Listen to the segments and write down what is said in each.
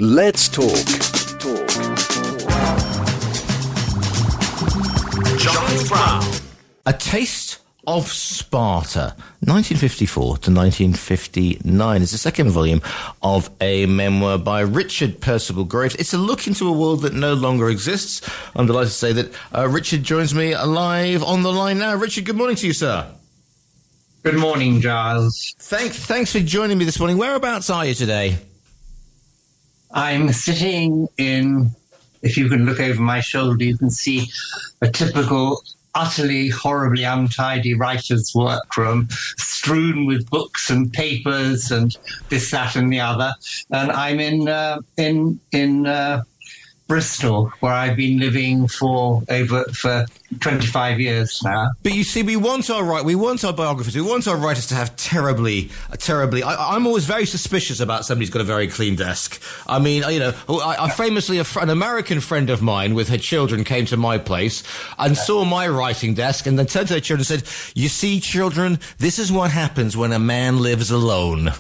Let's talk. Giles Brown. A Taste of Sparta, 1954 to 1959, is the second volume of a memoir by Richard Perceval Graves. It's a look into a world that no longer exists. I'm delighted to say that Richard joins me live on the line now. Richard, good morning to you, sir. Good morning, Giles. Thanks for joining me this morning. Whereabouts are you today? I'm sitting in, if you can look over my shoulder, you can see a typical, utterly, horribly untidy writer's workroom, strewn with books and papers and this, that, and the other. And I'm in Bristol, where I've been living for 25 years now. But you see, we want our biographers, we want our writers to have terribly. I'm always very suspicious about somebody who's got a very clean desk. I mean, I famously, an American friend of mine with her children came to my place and saw my writing desk and then turned to her children and said, "You see, children, this is what happens when a man lives alone."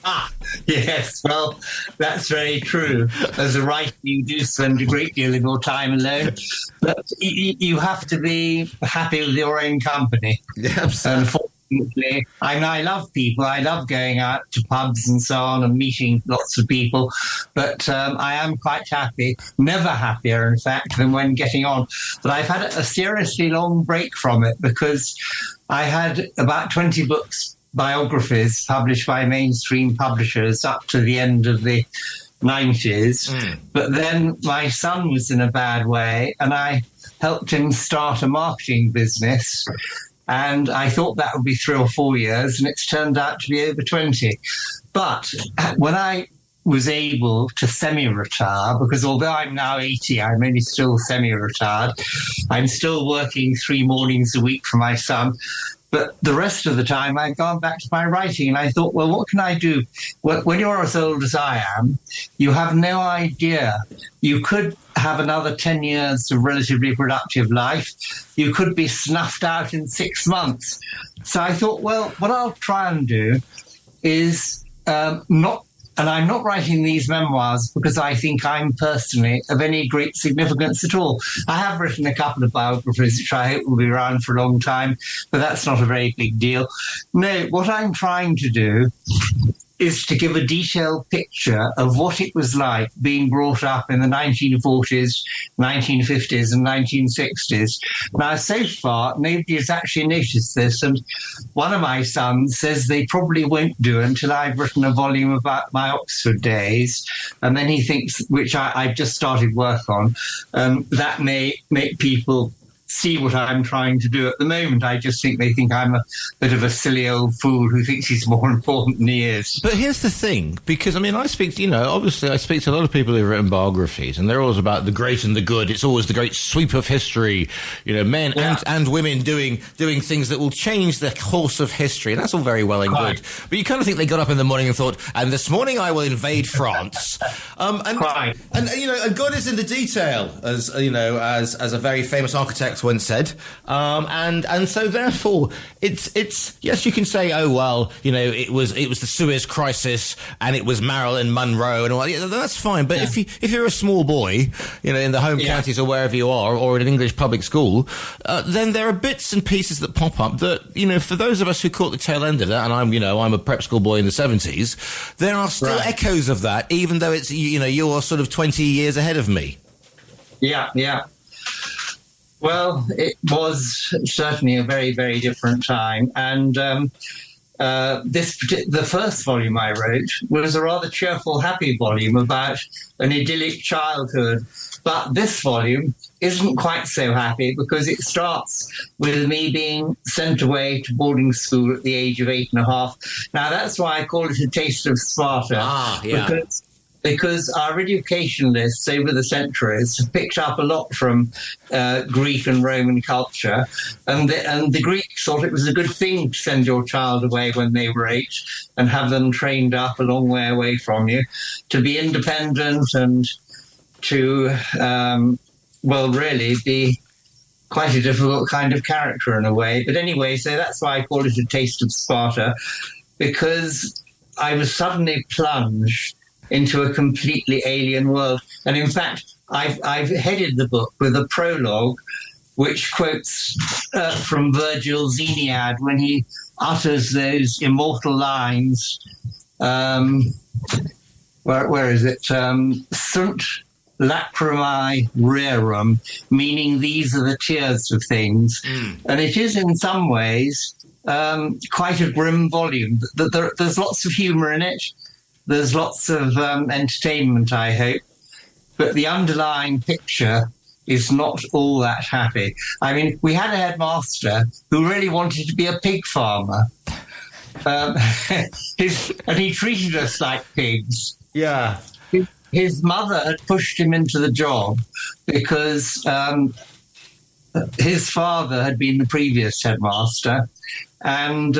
Ah, yes, well, that's very true. As a writer, you do spend a great deal of your time alone, but you have to be happy with your own company. Yeah, absolutely. Unfortunately, I love people. I love going out to pubs and so on and meeting lots of people, but I am quite happy, never happier, in fact, than when getting on. But I've had a seriously long break from it because I had about 20 books, biographies published by mainstream publishers up to the end of the 90s. But then my son was in a bad way and I helped him start a marketing business. And I thought that would be 3 or 4 years, and it's turned out to be over 20. But when I was able to semi-retire, because although I'm now 80, I'm only still semi-retired, I'm still working 3 mornings a week for my son. But the rest of the time, I've gone back to my writing, and I thought, well, what can I do? When you're as old as I am, you have no idea. You could have another 10 years of relatively productive life. You could be snuffed out in 6 months. So I thought, well, what I'll try and do is and I'm not writing these memoirs because I think I'm personally of any great significance at all. I have written a couple of biographies, which I hope will be around for a long time, but that's not a very big deal. No, what I'm trying to do is to give a detailed picture of what it was like being brought up in the 1940s, 1950s and 1960s. Now, so far, nobody has actually noticed this, and one of my sons says they probably won't do until I've written a volume about my Oxford days, and then he thinks, which I've just started work on, that may make people see what I'm trying to do. At the moment, I just think they think I'm a bit of a silly old fool who thinks he's more important than he is. But here's the thing, because, I mean, I speak to a lot of people who've written biographies, and they're always about the great and the good. It's always the great sweep of history, men and women doing things that will change the course of history, and that's all very well and good. But you kind of think they got up in the morning and thought, and this morning I will invade France. And God is in the detail, as a very famous architect once said, and so therefore it's yes, you can say, oh well, it was the Suez Crisis and it was Marilyn Monroe and all that. Yeah, that's fine, but if you're a small boy, in the home counties or wherever you are, or in an English public school, then there are bits and pieces that pop up that for those of us who caught the tail end of that, and I'm a prep school boy in the 70s, there are still echoes of that, even though it's you're sort of 20 years ahead of me. Yeah. Well, it was certainly a very, very different time. And the first volume I wrote was a rather cheerful, happy volume about an idyllic childhood. But this volume isn't quite so happy because it starts with me being sent away to boarding school at the age of 8.5. Now, that's why I call it A Taste of Sparta. Because our educationalists over the centuries have picked up a lot from Greek and Roman culture, and the Greeks thought it was a good thing to send your child away when they were 8 and have them trained up a long way away from you to be independent and to, really be quite a difficult kind of character in a way. But anyway, so that's why I call it A Taste of Sparta, because I was suddenly plunged into a completely alien world. And in fact, I've headed the book with a prologue which quotes from Virgil's Aeneid when he utters those immortal lines. Where is it? Sunt lacrimae rerum, meaning these are the tears of things. And it is in some ways quite a grim volume. There's lots of humour in it. There's lots of entertainment, I hope. But the underlying picture is not all that happy. I mean, we had a headmaster who really wanted to be a pig farmer. And he treated us like pigs. Yeah. His mother had pushed him into the job because his father had been the previous headmaster. And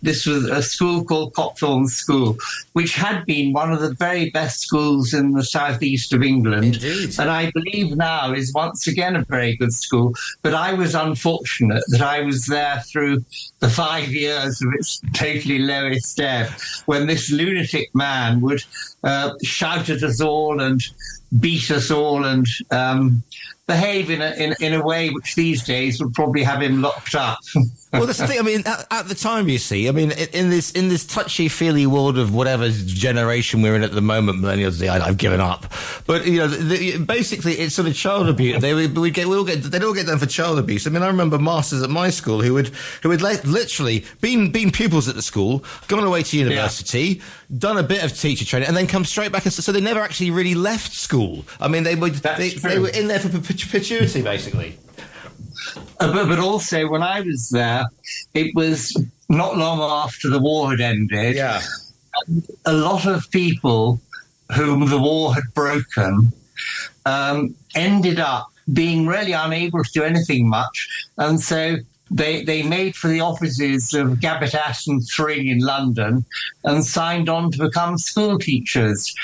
this was a school called Copthorne School, which had been one of the very best schools in the southeast of England. Indeed. And I believe now is once again a very good school. But I was unfortunate that I was there through the 5 years of its totally lowest ebb, when this lunatic man would shout at us all and beat us all and behave in a way which these days would probably have him locked up. Well, that's the thing. I mean, at the time, you see, I mean, in this touchy-feely world of whatever generation we're in at the moment, millennials, I've given up. But you know, basically, it's sort of child abuse. They'd all get done for child abuse. I mean, I remember masters at my school who had literally been pupils at the school, gone away to university, done a bit of teacher training, and then come straight back. And so they never actually really left school. I mean, they were in there for perpetuity, basically. But also, when I was there, it was not long after the war had ended. Yeah. A lot of people whom the war had broken ended up being really unable to do anything much. And so they made for the offices of Gabbitas and Thring in London and signed on to become school teachers.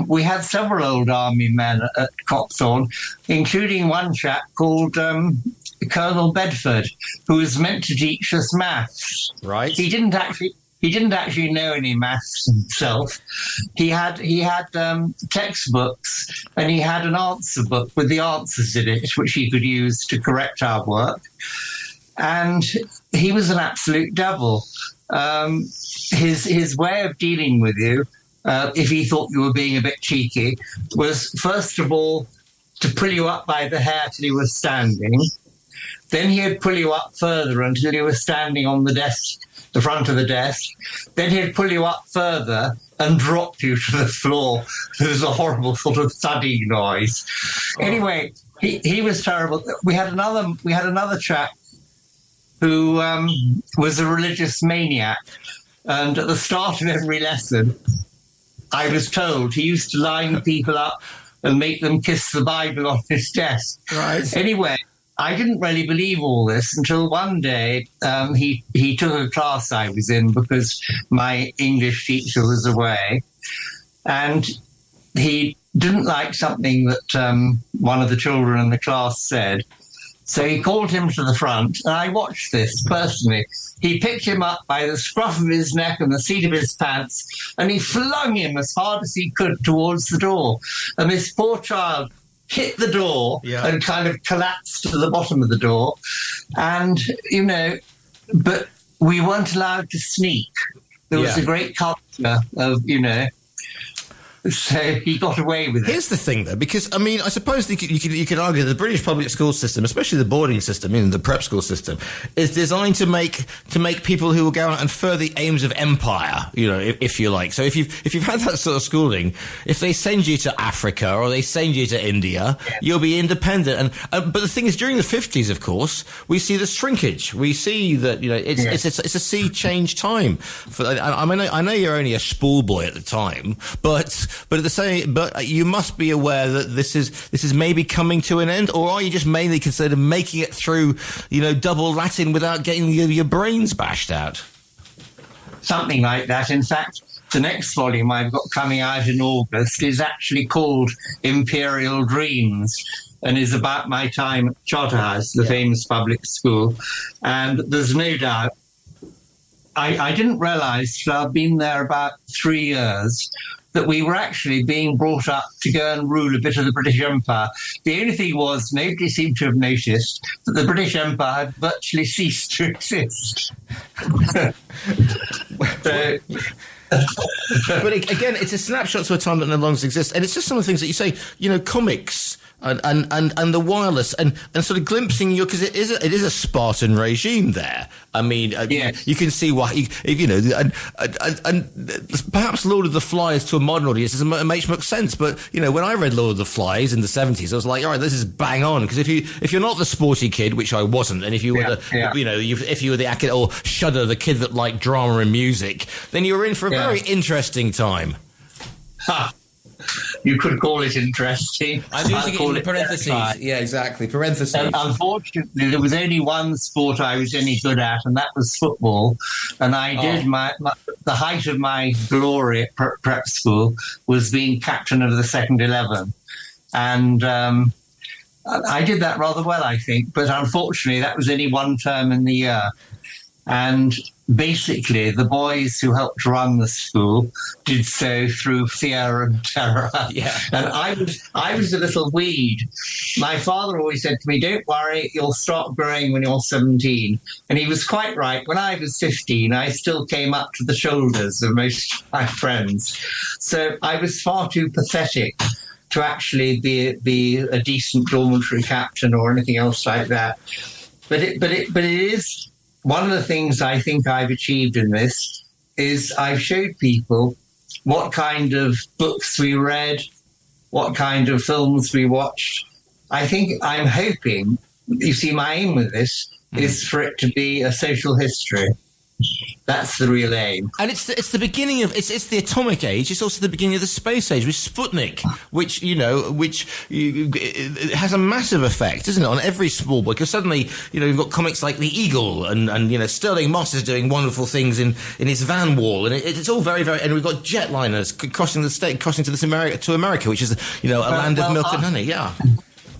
We had several old army men at Copthorne, including one chap called Colonel Bedford, who was meant to teach us maths. Right. He didn't actually know any maths himself. He had textbooks, and he had an answer book with the answers in it, which he could use to correct our work. And he was an absolute devil. His way of dealing with you, if he thought you were being a bit cheeky, was first of all to pull you up by the hair till you were standing. Then he'd pull you up further until you were standing on the desk, the front of the desk. Then he'd pull you up further and drop you to the floor. There was a horrible sort of thudding noise. Anyway, he was terrible. We had another chap who was a religious maniac. And at the start of every lesson, I was told he used to line people up and make them kiss the Bible on his desk. Right. Anyway, I didn't really believe all this until one day he took a class I was in because my English teacher was away, and he didn't like something that one of the children in the class said. So he called him to the front, and I watched this personally. He picked him up by the scruff of his neck and the seat of his pants, and he flung him as hard as he could towards the door. And this poor child hit the door and kind of collapsed to the bottom of the door. And, you know, but we weren't allowed to sneak. There was a great culture of, you know, so he got away with it. Here's the thing, though, because I mean, I suppose you could argue that the British public school system, especially the boarding system, the prep school system, is designed to make people who will go out and further the aims of empire. You know, if you like. So if you've had that sort of schooling, if they send you to Africa or they send you to India, you'll be independent. And but the thing is, during the 50s, of course, we see the shrinkage. We see that it's a sea change time. I know you're only a schoolboy at the time, but at the same, but you must be aware that this is maybe coming to an end, or are you just mainly considered making it through, double Latin without getting your brains bashed out? Something like that. In fact, the next volume I've got coming out in August is actually called Imperial Dreams, and is about my time at Charterhouse, the famous public school. And there's no doubt, I didn't realise, I've been there about 3 years, that we were actually being brought up to go and rule a bit of the British Empire. The only thing was, nobody seemed to have noticed that the British Empire had virtually ceased to exist. But again, it's a snapshot to a time that no longer exists, and it's just some of the things that you say. Comics and the wireless and sort of glimpsing because it is a Spartan regime there. I mean, yes. You can see why and perhaps Lord of the Flies to a modern audience makes much sense. But when I read Lord of the Flies in the 70s, I was like, all right, this is bang on. Because if you're not the sporty kid, which I wasn't, and if you were if you were the actor or Shudder, the kid that liked drama and music, then you were in for a very interesting time. Ha. You could call it interesting. I'm using it in parentheses. Yeah, exactly. Parentheses. And unfortunately, there was only one sport I was any good at, and that was football. And I did the height of my glory at prep school was being captain of the second 11. And I did that rather well, I think. But unfortunately, that was only one term in the year. And basically, the boys who helped run the school did so through fear and terror. Yeah. And I was a little weed. My father always said to me, don't worry, you'll start growing when you're 17. And he was quite right. When I was 15, I still came up to the shoulders of most of my friends. So I was far too pathetic to actually be a decent dormitory captain or anything else like that. But it is... One of the things I think I've achieved in this is I've showed people what kind of books we read, what kind of films we watched. I think I'm hoping, you see, my aim with this is for it to be a social history. That's the real aim. And it's the beginning of it's the atomic age. It's also the beginning of the space age with Sputnik, which it has a massive effect, isn't it, on every small boy? Because suddenly you've got comics like The Eagle and Sterling Moss is doing wonderful things in his van wall, and it's all very, very. And we've got jetliners crossing to America, which is a land of milk and honey. Yeah.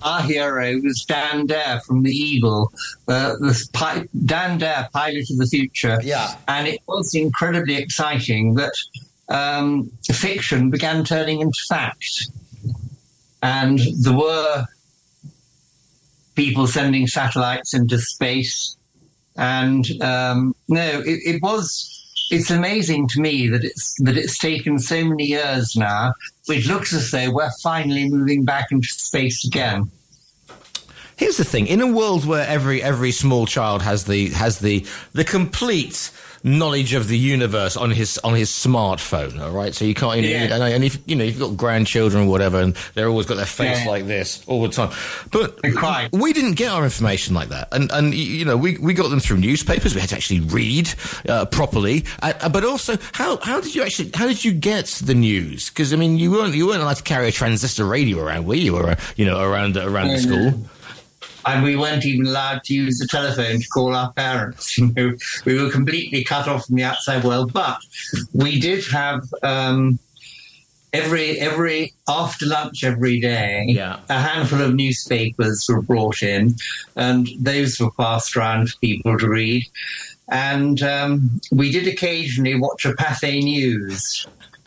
Our hero was Dan Dare from The Eagle, Dan Dare, pilot of the future. Yeah. And it was incredibly exciting that fiction began turning into fact. And there were people sending satellites into space. And it's amazing to me that it's taken so many years now. It looks as though we're finally moving back into space again. Here's the thing: in a world where every small child has the complete knowledge of the universe on his smartphone, all right? So you can't, and if you've got grandchildren or whatever, and they're always got their face like this all the time. But we didn't get our information like that, and we got them through newspapers. We had to actually read properly, but also how did you get the news? Because I mean, you weren't allowed to carry a transistor radio around, were you? Or around the school. And we weren't even allowed to use the telephone to call our parents. We were completely cut off from the outside world. But we did have every after lunch every day, a handful of newspapers were brought in, and those were passed around for people to read. And we did occasionally watch a Pathé News.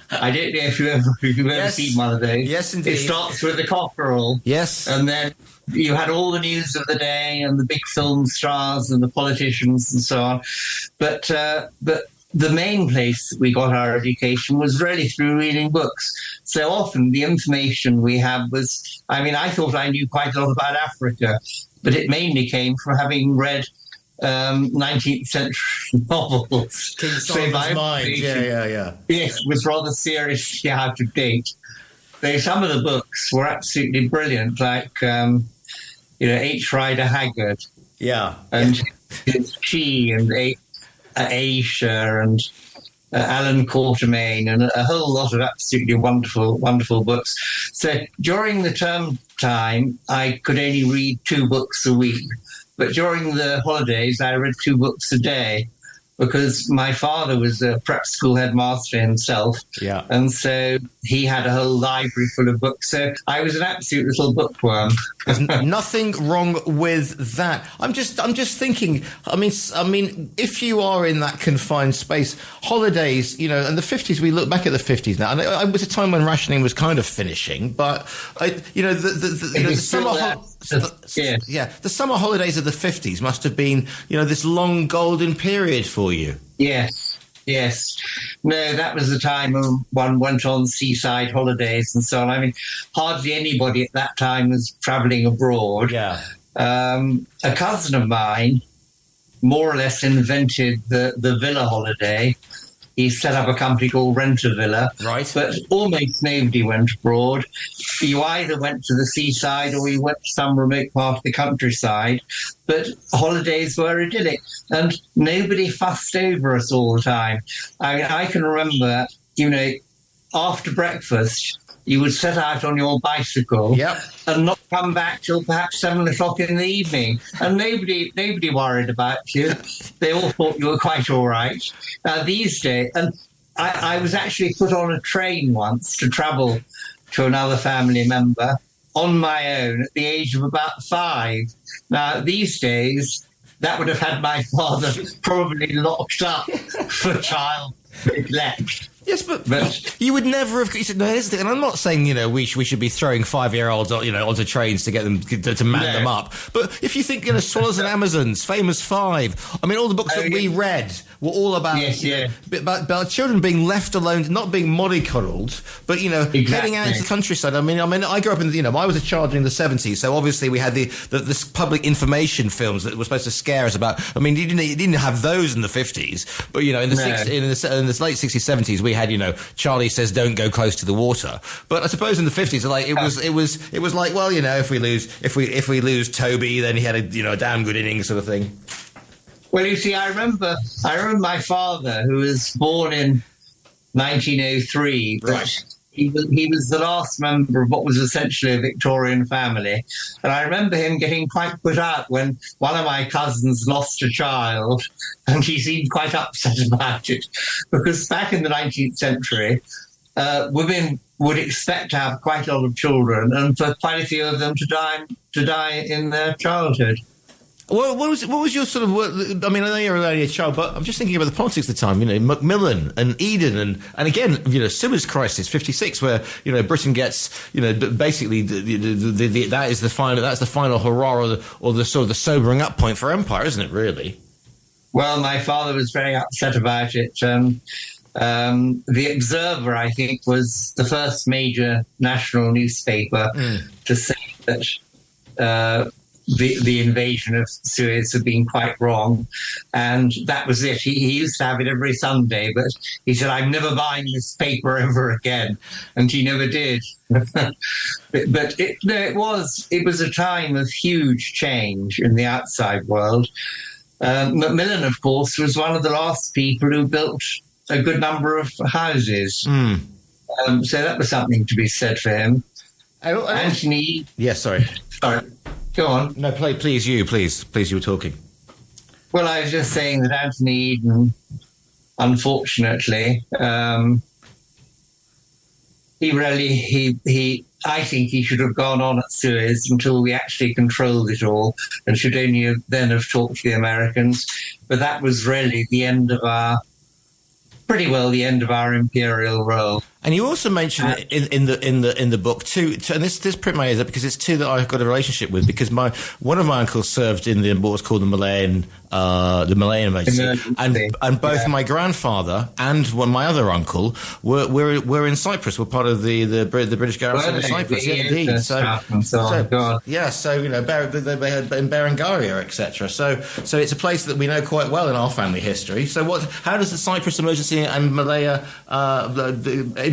I don't know if you've ever seen one of those. Yes, indeed. It starts with the cockerel. Yes. And then you had all the news of the day and the big film stars and the politicians and so on. But the main place that we got our education was really through reading books. So often the information we had was, I thought I knew quite a lot about Africa, but it mainly came from having read 19th century novels. King Solomon's Mind. Yeah. Yes, was rather seriously out of date. Though some of the books were absolutely brilliant, like H. Rider Haggard. Yeah. And She and Aisha and Alan Quatermain and a whole lot of absolutely wonderful, wonderful books. So during the term time, I could only read 2 books a week. But during the holidays, I read 2 books a day. because my father was a prep school headmaster himself. Yeah. And so he had a whole library full of books. So I was an absolute little bookworm. There's nothing wrong with that. I'm just thinking. I mean, if you are in that confined space, holidays, you know, and the 50s. We look back at the 50s now, and it was a time when rationing was kind of finishing. But the summer holidays of the 50s must have been, you know, this long golden period for you. Yes. No, that was the time when one went on seaside holidays and so on. I mean, hardly anybody at that time was travelling abroad. Yeah. A cousin of mine more or less invented the villa holiday. He set up a company called Rent-A-Villa. Right. But almost nobody went abroad. You either went to the seaside or you went to some remote part of the countryside. But holidays were idyllic. And nobody fussed over us all the time. I mean, I can remember, you know, after breakfast, you would set out on your bicycle and not come back till perhaps 7 o'clock in the evening. And nobody worried about you. They all thought you were quite all right. These days, and I was actually put on a train once to travel to another family member on my own at the age of about 5. Now, these days, that would have had my father probably locked up for child neglect. Yes, but you would never have. You said, no, here's the thing, and I'm not saying, you know, we should be throwing 5-year-olds, you know, onto trains to get them to man them up. But if you think, you know, Swallows and Amazons, Famous Five, I mean, all the books that we read were all about, about children being left alone, not being mollycoddled, but, you know, heading out into the countryside. I mean, I grew up in, you know, I was a child during the 70s, so obviously we had the public information films that were supposed to scare us about. I mean, you didn't have those in the 50s, but, you know, in the late 60s, 70s, we had, you know, Charlie Says Don't Go Close to the Water. But I suppose in the 50s, like it was like, well, you know, if we lose Toby, then he had a damn good innings, sort of thing. Well, you see, I remember my father, who was born in 1903, right. He was the last member of what was essentially a Victorian family. And I remember him getting quite put out when one of my cousins lost a child, and he seemed quite upset about it. Because back in the 19th century, women would expect to have quite a lot of children, and for quite a few of them to die in their childhood. Well, what was your sort of? I mean, I know you're only a child, but I'm just thinking about the politics of the time. You know, Macmillan and Eden, and again, you know, Suez Crisis '56, where, you know, Britain gets, you know, basically that's the final hurrah or the sort of the sobering up point for empire, isn't it? Really? Well, my father was very upset about it. The Observer, I think, was the first major national newspaper to say that the invasion of Suez had been quite wrong, and that was it. He used to have it every Sunday, but he said, "I'm never buying this paper ever again," and he never did. But it was a time of huge change in the outside world. Macmillan, of course, was one of the last people who built a good number of houses. So that was something to be said for him. Anthony... Yes, sorry. Go on. No, please, you were talking. Well, I was just saying that Anthony Eden, unfortunately, I think he should have gone on at Suez until we actually controlled it all, and should only then have talked to the Americans. But that was really the end of our imperial role. And you also mentioned in the book too, and this pricked my ears up because it's two that I've got a relationship with, because one of my uncles served in what's called the Malayan Embassy, and both my grandfather and my other uncle were in Cyprus, were part of the British garrison in Cyprus. Yeah, indeed. So you know, they had in Berengaria, etc. So it's a place that we know quite well in our family history. So how does the Cyprus emergency and Malaya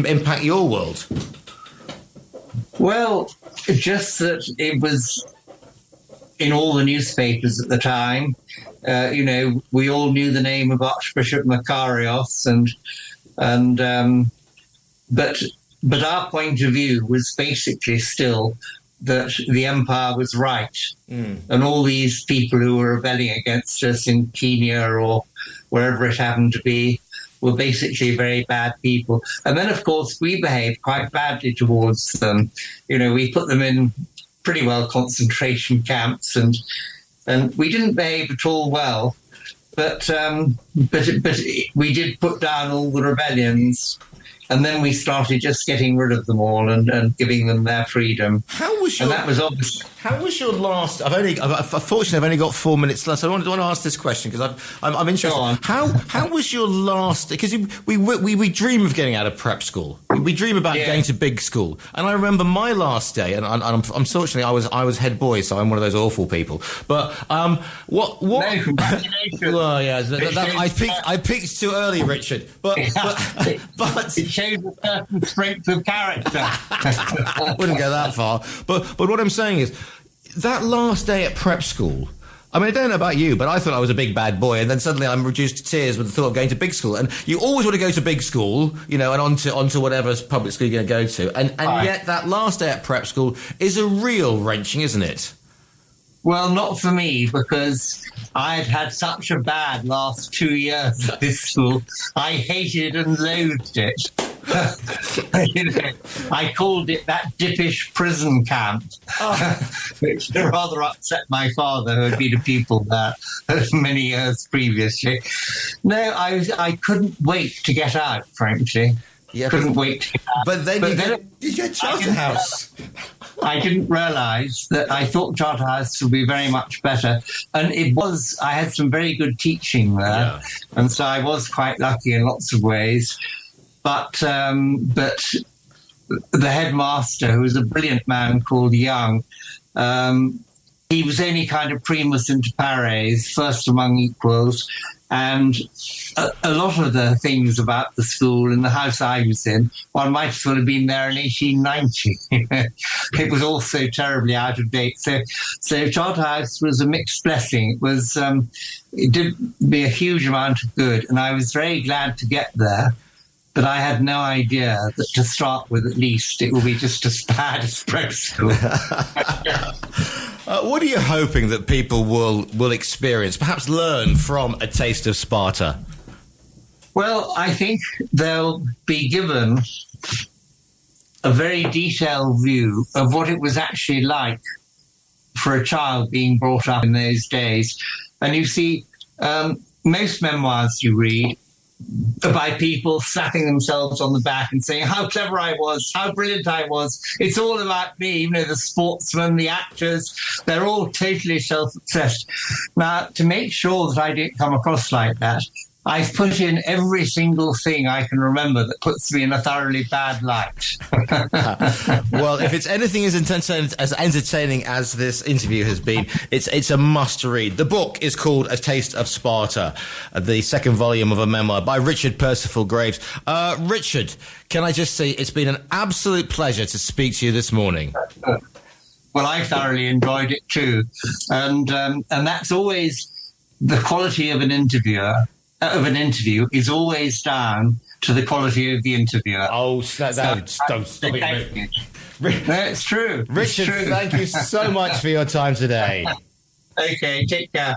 impact your world? Well, just that it was in all the newspapers at the time. You know, we all knew the name of Archbishop Makarios, but our point of view was basically still that the empire was right. And all these people who were rebelling against us in Kenya or wherever it happened to be were basically very bad people. And then, of course, we behaved quite badly towards them. We put them in pretty well concentration camps, and we didn't behave at all well. But we did put down all the rebellions. And then we started just getting rid of them all and giving them their freedom. That was obvious. How was your last? Unfortunately, I've only got 4 minutes left. So I want to ask this question because I'm interested. Go on. How was your last? Because we dream of getting out of prep school. We dream about going to big school. And I remember my last day, and unfortunately I was head boy, so I'm one of those awful people. But what? No, congratulations. Well, yeah, I peaked too early, Richard. But it shows a certain strength of character. I wouldn't go that far. But what I'm saying is, that last day at prep school, I mean, I don't know about you, but I thought I was a big bad boy, and then suddenly I'm reduced to tears with the thought of going to big school. And you always want to go to big school, and onto whatever public school you're going to go to. And yet that last day at prep school is a real wrenching, isn't it? Well, not for me, because I'd had such a bad last 2 years at this school. I hated and loathed it. I called it that dippish prison camp, which rather upset my father, who had been a pupil there many years previously. No, I couldn't wait to get out, frankly. Yeah, couldn't wait to get out. But then you get Charterhouse. I didn't realise that I thought Charterhouse would be very much better. And it was, I had some very good teaching there. And so I was quite lucky in lots of ways. But the headmaster, who was a brilliant man called Young, he was only kind of primus inter pares, first among equals. And a lot of the things about the school and the house I was in, one might as well have been there in 1890. It was all so terribly out of date. So Charterhouse was a mixed blessing. It did me a huge amount of good, and I was very glad to get there. But I had no idea that, to start with at least, it will be just as bad as prep school. What are you hoping that people will experience, perhaps learn from A Taste of Sparta? Well, I think they'll be given a very detailed view of what it was actually like for a child being brought up in those days. And you see, most memoirs you read by people slapping themselves on the back and saying how clever I was, how brilliant I was. It's all about me. The sportsmen, the actors, they're all totally self-obsessed. Now, to make sure that I didn't come across like that, I've put in every single thing I can remember that puts me in a thoroughly bad light. Well, if it's anything as entertaining as this interview has been, it's a must-read. The book is called A Taste of Sparta, the second volume of a memoir by Richard Perceval Graves. Richard, can I just say it's been an absolute pleasure to speak to you this morning. Well, I thoroughly enjoyed it too. And that's always the quality of an interview is always down to the quality of the interviewer. Oh, don't stop it. No, it's true. Richard, it's true. Thank you so much for your time today. Okay, take care.